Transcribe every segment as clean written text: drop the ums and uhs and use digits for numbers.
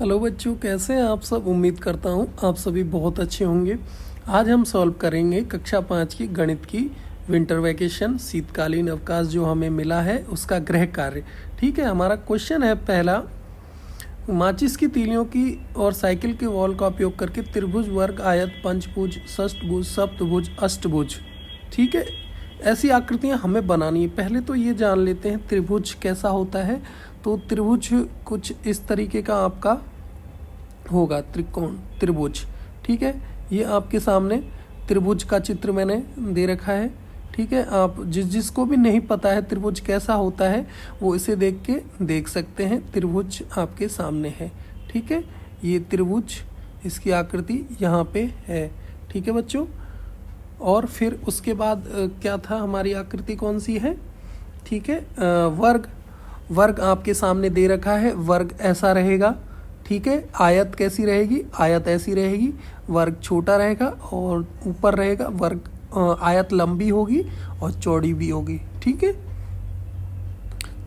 Hello बच्चों, कैसे हैं आप सब। उम्मीद करता हूँ आप सभी बहुत अच्छे होंगे। आज हम सॉल्व करेंगे कक्षा 5 की गणित की विंटर वैकेशन शीतकालीन अवकाश जो हमें मिला है उसका गृह कार्य। ठीक है, हमारा क्वेश्चन है पहला, माचिस की तीलियों की और साइकिल के वॉल का उपयोग करके त्रिभुज, वर्ग, आयत, पंचभुज, षष्ठभुज, सप्तभुज, अष्टभुज, ठीक है, ऐसी आकृतियां हमें बनानी है। पहले तो ये जान लेते हैं त्रिभुज कैसा होता है। तो त्रिभुज कुछ इस तरीके का आपका होगा, त्रिकोण त्रिभुज। ठीक है, ये आपके सामने त्रिभुज का चित्र मैंने दे रखा है। ठीक है, आप जिसको भी नहीं पता है त्रिभुज कैसा होता है वो इसे देख के देख सकते हैं। त्रिभुज आपके सामने है। ठीक है, ये त्रिभुज, इसकी आकृति यहाँ पे है। ठीक है बच्चों, और फिर उसके बाद क्या था, हमारी आकृति कौन सी है। ठीक है, वर्ग, वर्ग आपके सामने दे रखा है। वर्ग ऐसा रहेगा। ठीक है, आयत कैसी रहेगी, आयत ऐसी रहेगी। वर्ग छोटा रहेगा और ऊपर रहेगा। वर्ग आयत लंबी होगी और चौड़ी भी होगी। ठीक है,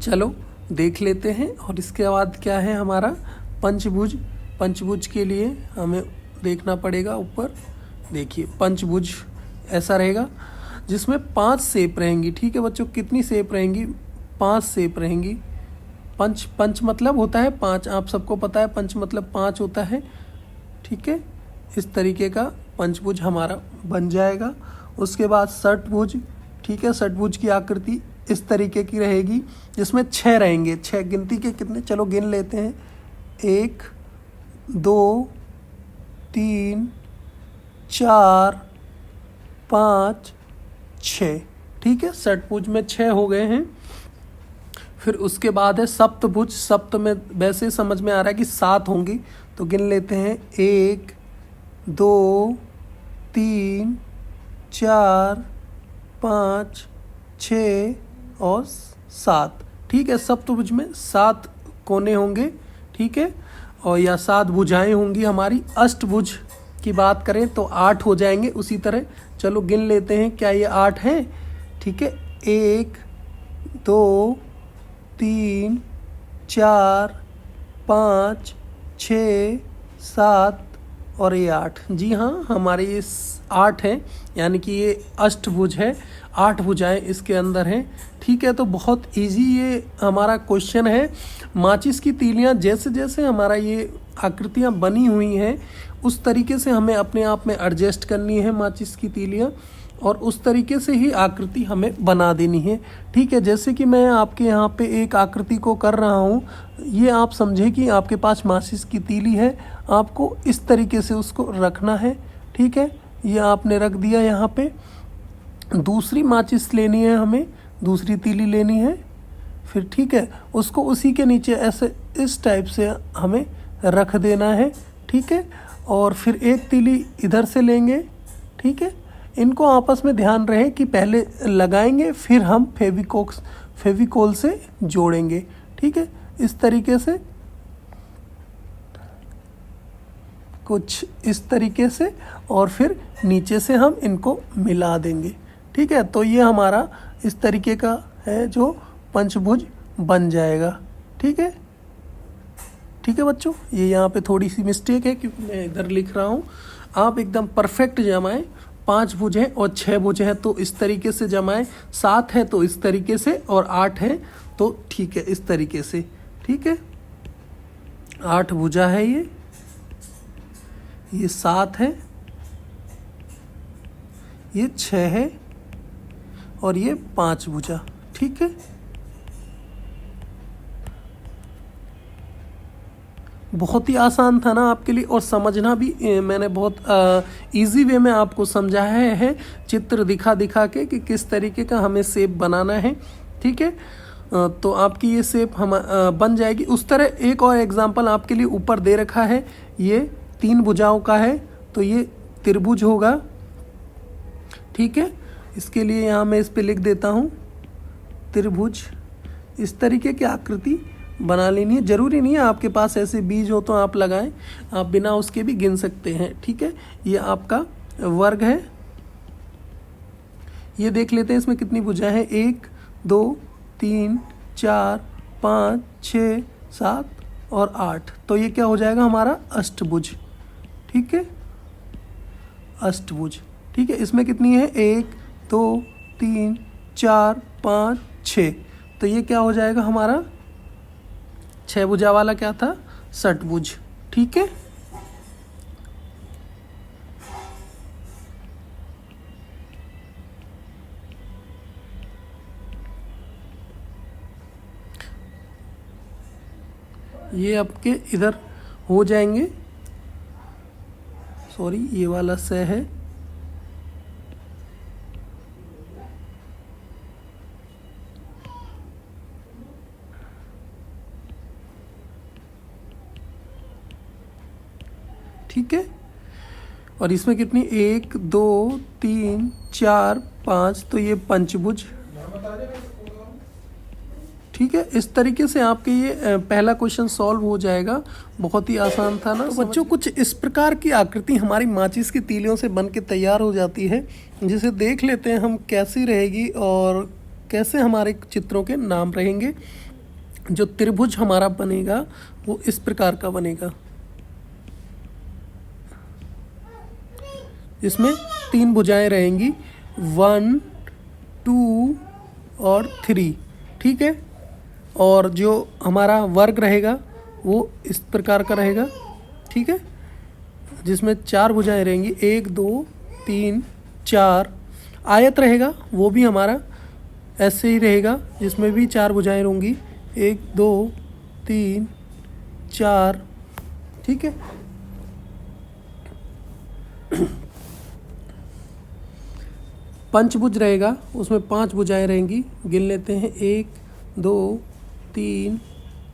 चलो देख लेते हैं। और इसके बाद क्या है हमारा पंचभुज। पंचभुज के लिए हमें देखना पड़ेगा ऊपर। देखिए पंचभुज ऐसा रहेगा जिसमें 5 शेप रहेंगी। ठीक है बच्चों, कितनी शेप रहेंगी, 5 शेप रहेंगी। पंच मतलब होता है 5, आप सबको पता है पंच मतलब 5 होता है। ठीक है, इस तरीके का पंचभुज हमारा बन जाएगा। उसके बाद षटभुज। ठीक है, षटभुज की आकृति इस तरीके की रहेगी जिसमें 6 रहेंगे। 6 गिनती के कितने, चलो गिन लेते हैं। 1 2 3 4 5 6। ठीक है, षटभुज में 6 हो गए हैं। फिर उसके बाद है सप्तभुज। सप्त में वैसे समझ में आ रहा है कि 7 होंगी, तो गिन लेते हैं। 1 2 3 4 5 6 और 7। ठीक है, सप्तभुज में 7 कोने होंगे। ठीक है, और या 7 भुजाएं होंगी हमारी। अष्टभुज की बात करें तो 8 हो जाएंगे उसी तरह। चलो गिन लेते हैं, क्या ये 8 है। ठीक है, 1 2 3 4 5 6 7 और ये 8। जी हाँ, हमारे ये 8 हैं, यानी कि ये अष्टभुज है। 8 भुजाएं इसके अंदर हैं। ठीक है, तो बहुत इजी ये हमारा क्वेश्चन है। माचिस की तीलियां जैसे जैसे हमारा ये आकृतियां बनी हुई हैं उस तरीके से हमें अपने आप में एडजस्ट करनी है माचिस की तीलियां, और उस तरीके से ही आकृति हमें बना देनी है। ठीक है, जैसे कि मैं आपके यहाँ पे एक आकृति को कर रहा हूँ, ये आप समझे कि आपके पास माचिस की तीली है, आपको इस तरीके से उसको रखना है। ठीक है, ये आपने रख दिया यहाँ पे। दूसरी माचिस लेनी है हमें, दूसरी तीली लेनी है। फिर ठीक है, उसको उसी के नीचे ऐसे इस टाइप से हमें रख देना है। ठीक है, और फिर एक तीली इधर से लेंगे। ठीक है, इनको आपस में ध्यान रहे कि पहले लगाएंगे फिर हम फेविकोल से जोड़ेंगे। ठीक है, इस तरीके से, कुछ इस तरीके से, और फिर नीचे से हम इनको मिला देंगे। ठीक है, तो ये हमारा इस तरीके का है जो पंचभुज बन जाएगा। ठीक है, ठीक है बच्चों, ये यहाँ पे थोड़ी सी मिस्टेक है क्योंकि मैं इधर लिख रहा हूँ। आप एकदम परफेक्ट जमाएं। 5 भुज हैं और 6 भुज हैं तो इस तरीके से जमाएं। 7 है तो इस तरीके से, और 8 है तो ठीक है इस तरीके से। ठीक है, 8 भुजा है ये 7 है, ये 6 है और ये 5 भुजा। ठीक है, बहुत ही आसान था ना आपके लिए, और समझना भी मैंने बहुत इजी वे में आपको समझाया है, चित्र दिखा दिखा के कि किस तरीके का हमें शेप बनाना है। ठीक है, तो आपकी ये शेप हम बन जाएगी। उस तरह एक और एग्जांपल आपके लिए ऊपर दे रखा है, ये 3 भुजाओं का है तो ये त्रिभुज होगा। ठीक है, इसके लिए यहाँ मैं इस पे लिख देता हूँ त्रिभुज। इस तरीके की आकृति बना लेनी है। ज़रूरी नहीं है आपके पास ऐसे बीज हो तो आप लगाएं, आप बिना उसके भी गिन सकते हैं। ठीक है, ये आपका वर्ग है। ये देख लेते हैं इसमें कितनी भुजाएं हैं। 1 2 3 4 5 6 7 और 8, तो ये क्या हो जाएगा हमारा अष्टभुज। ठीक है, अष्टभुज। ठीक है, इसमें कितनी है 1 2 3 4 5 6, तो ये क्या हो जाएगा हमारा 6 भुजा वाला क्या था, षटभुज। ठीक है, ये आपके इधर हो जाएंगे, सॉरी ये वाला स है, ठीक है। और इसमें कितनी 1 2 3 4 5, तो ये पंचभुज। ठीक है, इस तरीके से आपके ये पहला क्वेश्चन सॉल्व हो जाएगा। बहुत ही आसान था ना। तो बच्चों कुछ इस प्रकार की आकृति हमारी माचिस की तीलियों से बन के तैयार हो जाती है, जिसे देख लेते हैं हम कैसी रहेगी और कैसे हमारे चित्रों के नाम रहेंगे। जो त्रिभुज हमारा बनेगा वो इस प्रकार का बनेगा, इसमें 3 भुजाएं रहेंगी, 1 2 और 3। ठीक है, और जो हमारा वर्ग रहेगा वो इस प्रकार का रहेगा। ठीक है, जिसमें 4 भुजाएं रहेंगी, 1 2 3 4। आयत रहेगा वो भी हमारा ऐसे ही रहेगा, जिसमें भी 4 भुजाएं होंगी, 1 2 3 4। ठीक है, पंचभुज रहेगा, उसमें 5 भुजाएं रहेंगी, गिन लेते हैं 1 2 3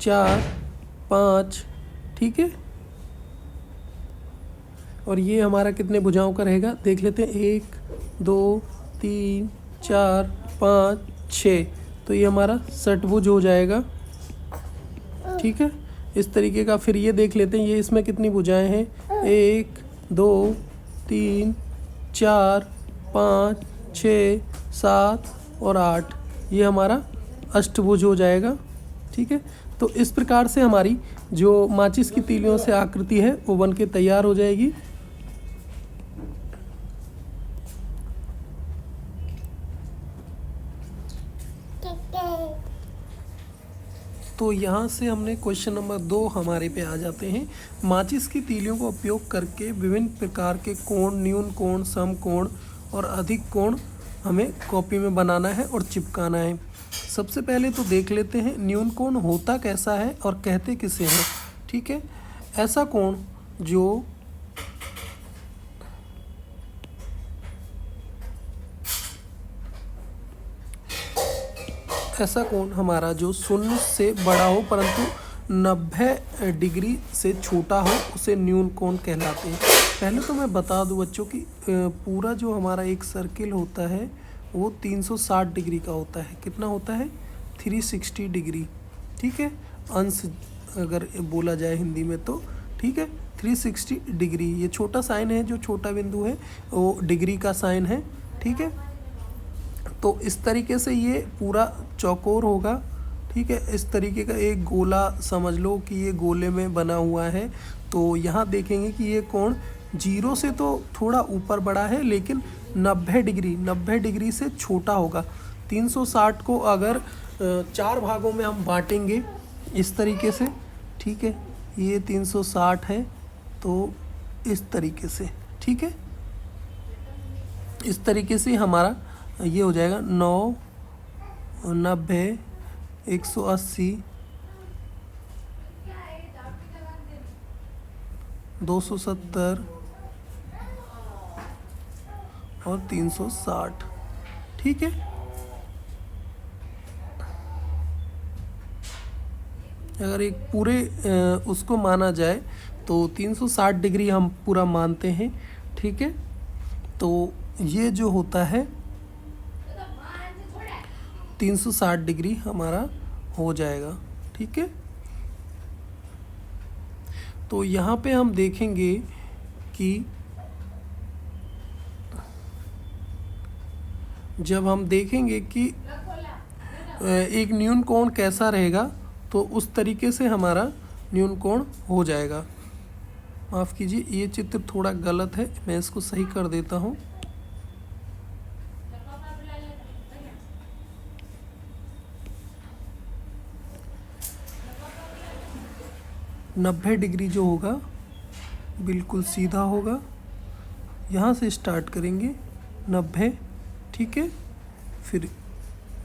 4 5। ठीक है, और ये हमारा कितने भुजाओं का रहेगा देख लेते हैं, 1 2 3 4 5 6, तो ये हमारा षटभुज हो जाएगा। ठीक है, इस तरीके का। फिर ये देख लेते हैं, ये इसमें कितनी भुजाएं हैं, 1 2 3 4 5 6 7 और 8, ये हमारा अष्टभुज हो जाएगा। ठीक है, तो इस प्रकार से हमारी जो माचिस की तीलियों से आकृति है वो बन के तैयार हो जाएगी। तो यहाँ से हमने क्वेश्चन नंबर 2 हमारे पे आ जाते हैं। माचिस की तीलियों का उपयोग करके विभिन्न प्रकार के कोण, न्यून कोण, सम कोण और अधिक कोण हमें कॉपी में बनाना है और चिपकाना है। सबसे पहले तो देख लेते हैं न्यून कोण होता कैसा है और कहते किसे हैं। ठीक है, ऐसा कोण जो ऐसा कोण हमारा जो 0 से बड़ा हो परंतु 90 डिग्री से छोटा हो, उसे न्यून कोण कहलाते हैं। पहले तो मैं बता दूं बच्चों कि पूरा जो हमारा एक सर्किल होता है वो 360 डिग्री का होता है। कितना होता है, 360 डिग्री। ठीक है, अंश अगर बोला जाए हिंदी में तो। ठीक है, 360 डिग्री, ये छोटा साइन है, जो छोटा बिंदु है वो डिग्री का साइन है। ठीक है, तो इस तरीके से ये पूरा चौकोर होगा। ठीक है, इस तरीके का एक गोला समझ लो कि ये गोले में बना हुआ है। तो यहाँ देखेंगे कि ये कोण 0 से तो थोड़ा ऊपर बड़ा है, लेकिन 90 डिग्री से छोटा होगा। 360 को अगर 4 भागों में हम बांटेंगे इस तरीके से, ठीक है, ये 360 है तो इस तरीके से। ठीक है, इस तरीके से हमारा ये हो जाएगा 9 90 180 270 और 360। ठीक है, अगर एक पूरे उसको माना जाए तो 360 डिग्री हम पूरा मानते हैं। ठीक है, तो ये जो होता है 360 डिग्री हमारा हो जाएगा। ठीक है, तो यहाँ पे हम देखेंगे कि जब हम देखेंगे कि एक न्यून कोण कैसा रहेगा, तो उस तरीके से हमारा न्यून कोण हो जाएगा। माफ़ कीजिए, ये चित्र थोड़ा गलत है, मैं इसको सही कर देता हूँ। नब्बे डिग्री जो होगा बिल्कुल सीधा होगा, यहाँ से स्टार्ट करेंगे 90, ठीक है। फिर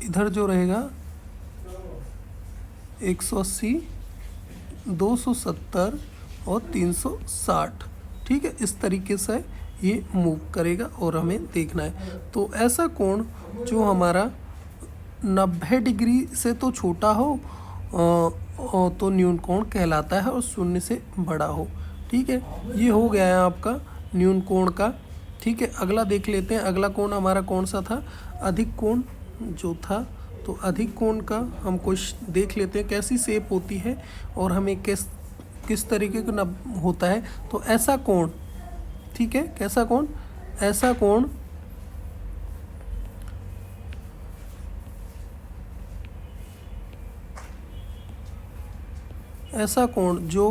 इधर जो रहेगा 180, 270 और 360, ठीक है। इस तरीके से ये मूव करेगा और हमें देखना है। तो ऐसा कोण जो हमारा 90 डिग्री से तो छोटा हो तो न्यून कोण कहलाता है और शून्य से बड़ा हो, ठीक है। ये हो गया है आपका न्यून कोण का, ठीक है। अगला देख लेते हैं, अगला कोण हमारा कौन सा था, अधिक कोण जो था। तो अधिक कोण का हम कुछ देख लेते हैं कैसी शेप होती है और हमें किस तरीके का होता है। तो ऐसा कोण, ठीक है, कैसा कोण, ऐसा कोण ऐसा कोण जो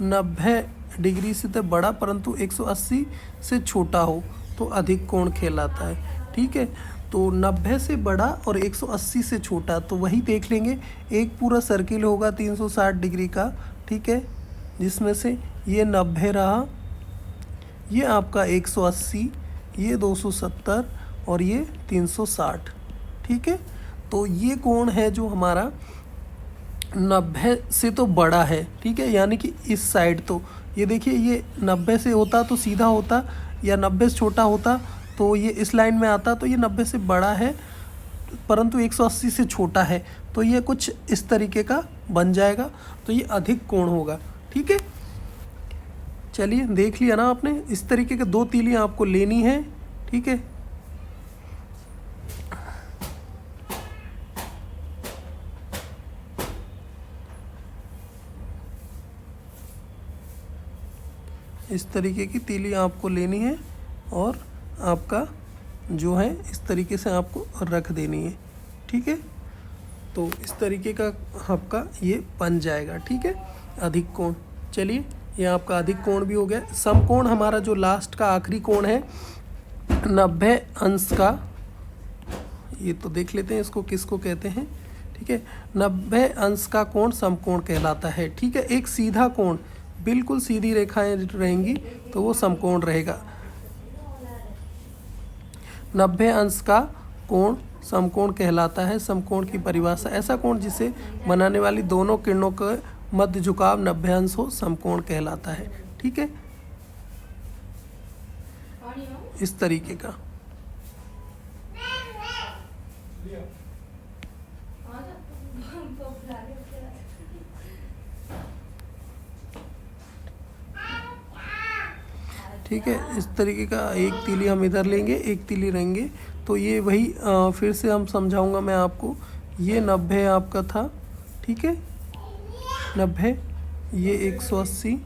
90 डिग्री से तो बड़ा परंतु 180 से छोटा हो तो अधिक कोण कहलाता है, ठीक है। तो 90 से बड़ा और 180 से छोटा, तो वही देख लेंगे। एक पूरा सर्किल होगा 360 डिग्री का, ठीक है, जिसमें से ये 90 रहा, ये आपका 180, ये 270 और ये 360, ठीक है। तो ये कोण है जो हमारा 90 से तो बड़ा है, ठीक है, यानी कि इस साइड। तो ये देखिए, ये 90 से होता तो सीधा होता, या 90 से छोटा होता तो ये इस लाइन में आता। तो ये 90 से बड़ा है परंतु 180 से छोटा है, तो ये कुछ इस तरीके का बन जाएगा। तो ये अधिक कोण होगा, ठीक है। चलिए, देख लिया ना आपने, इस तरीके के दो तीलियां आपको लेनी है, ठीक है। इस तरीके की तीली आपको लेनी है और आपका जो है इस तरीके से आपको रख देनी है, ठीक है। तो इस तरीके का आपका ये बन जाएगा, ठीक है, अधिक कोण। चलिए, ये आपका अधिक कोण भी हो गया। समकोण हमारा जो लास्ट का आखिरी कोण है 90 अंश का, ये तो देख लेते हैं इसको किसको कहते हैं, ठीक है। 90 अंश का कोण समकोण कहलाता है, ठीक है। एक सीधा कोण, बिल्कुल सीधी रेखाएं रहेंगी तो वो समकोण रहेगा। 90 अंश का कोण समकोण कहलाता है। समकोण की परिभाषा, ऐसा कोण जिसे बनाने वाली दोनों किरणों का मध्य झुकाव 90 अंश हो समकोण कहलाता है, ठीक है, इस तरीके का। ठीक है, इस तरीके का एक तीली हम इधर लेंगे, एक तीली रहेंगे। तो ये वही फिर से हम समझाऊंगा मैं आपको। ये 90 आपका था, ठीक है, 90, ये 180,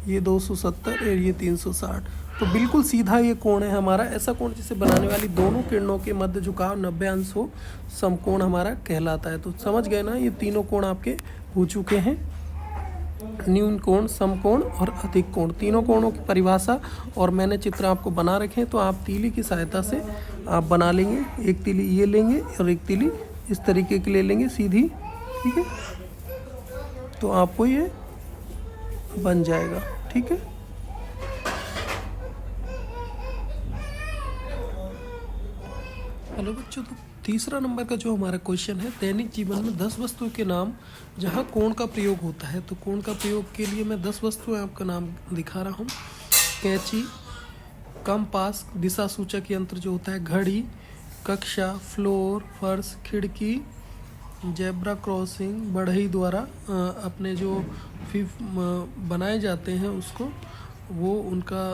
ये 270 और ये 360। तो बिल्कुल सीधा ये कोण है हमारा। ऐसा कोण जिसे बनाने वाली दोनों किरणों के मध्य झुकाव 90 अंश हो समकोण हमारा कहलाता है। तो समझ गए ना, ये तीनों कोण आपके हो चुके हैं, न्यून कोण, समकोण और अधिक कोण, तीनों कोणों की परिभाषा और मैंने चित्र आपको बना रखे हैं। तो आप तीली की सहायता से आप बना लेंगे। एक तीली ये लेंगे और एक तीली इस तरीके की ले लेंगे सीधी, ठीक है। तो आपको ये बन जाएगा, ठीक है। हेलो बच्चों, तो तीसरा नंबर का जो हमारा क्वेश्चन है, दैनिक जीवन में 10 वस्तुओं के नाम जहां कोण का प्रयोग होता है। तो कोण का प्रयोग के लिए मैं 10 वस्तुएं आपका नाम दिखा रहा हूं। कैंची, कंपास, दिशा सूचक यंत्र जो होता है, घड़ी, कक्षा, फ्लोर, फर्श, खिड़की, जेब्रा क्रॉसिंग, बढ़ई द्वारा अपने जो बनाए जाते हैं उसको, वो उनका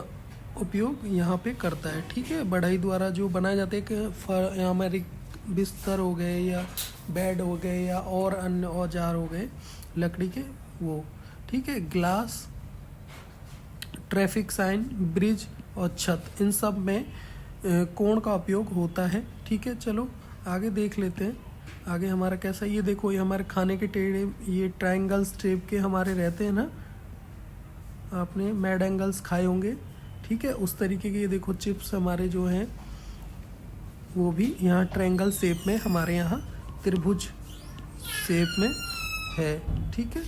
उपयोग यहाँ पे करता है, ठीक है। बढ़ई द्वारा जो बनाए जाते हैं कि हमारे बिस्तर हो गए या बेड हो गए या और अन्य औजार हो गए लकड़ी के, वो, ठीक है। ग्लास, ट्रैफिक साइन, ब्रिज और छत, इन सब में कोण का उपयोग होता है, ठीक है। चलो आगे देख लेते हैं। आगे हमारा कैसा, ये देखो ये हमारे खाने के टेढ़े ये ट्रायंगल्स शेप के हमारे रहते हैं ना, आपने मैड एंगल्स खाए होंगे, ठीक है, उस तरीके के ये देखो चिप्स हमारे जो हैं वो भी यहाँ ट्रायंगल शेप में, हमारे यहाँ त्रिभुज शेप में है, ठीक है।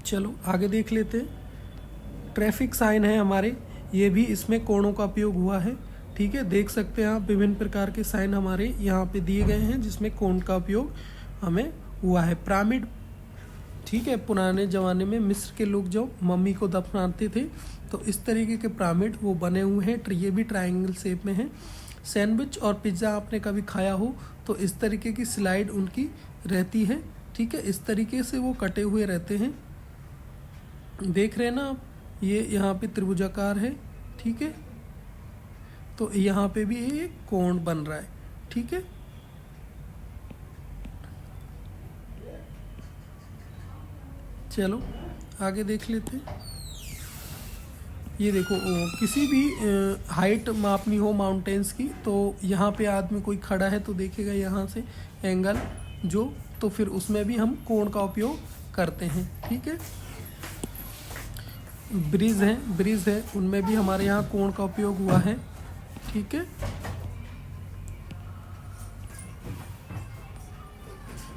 चलो आगे देख लेते हैं। ट्रैफिक साइन है हमारे, ये भी इसमें कोणों का उपयोग हुआ है, ठीक है। देख सकते हैं आप विभिन्न प्रकार के साइन हमारे यहाँ पे दिए गए हैं जिसमें कोण का उपयोग हमें हुआ है। पिरामिड, ठीक है, पुराने ज़माने में मिस्र के लोग जो मम्मी को दफनाते थे तो इस तरीके के पिरामिड वो बने हुए हैं, ये भी ट्रायंगल शेप में है। सैंडविच और पिज़्ज़ा आपने कभी खाया हो तो इस तरीके की स्लाइड उनकी रहती है, ठीक है, इस तरीके से वो कटे हुए रहते हैं। देख रहे हैं ना आप, ये यहाँ पे त्रिभुजाकार है, ठीक है, तो यहाँ पे भी एक कोण बन रहा है, ठीक है। चलो आगे देख लेते हैं। ये देखो किसी भी हाइट मापनी हो माउंटेन्स की तो यहाँ पे आदमी कोई खड़ा है तो देखेगा यहाँ से एंगल जो, तो फिर उसमें भी हम कोण का उपयोग करते हैं, ठीक है। ब्रिज है उनमें भी हमारे यहाँ कोण का उपयोग हुआ है, ठीक है,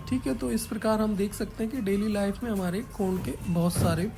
ठीक है। तो इस प्रकार हम देख सकते हैं कि डेली लाइफ में हमारे कोण के बहुत सारे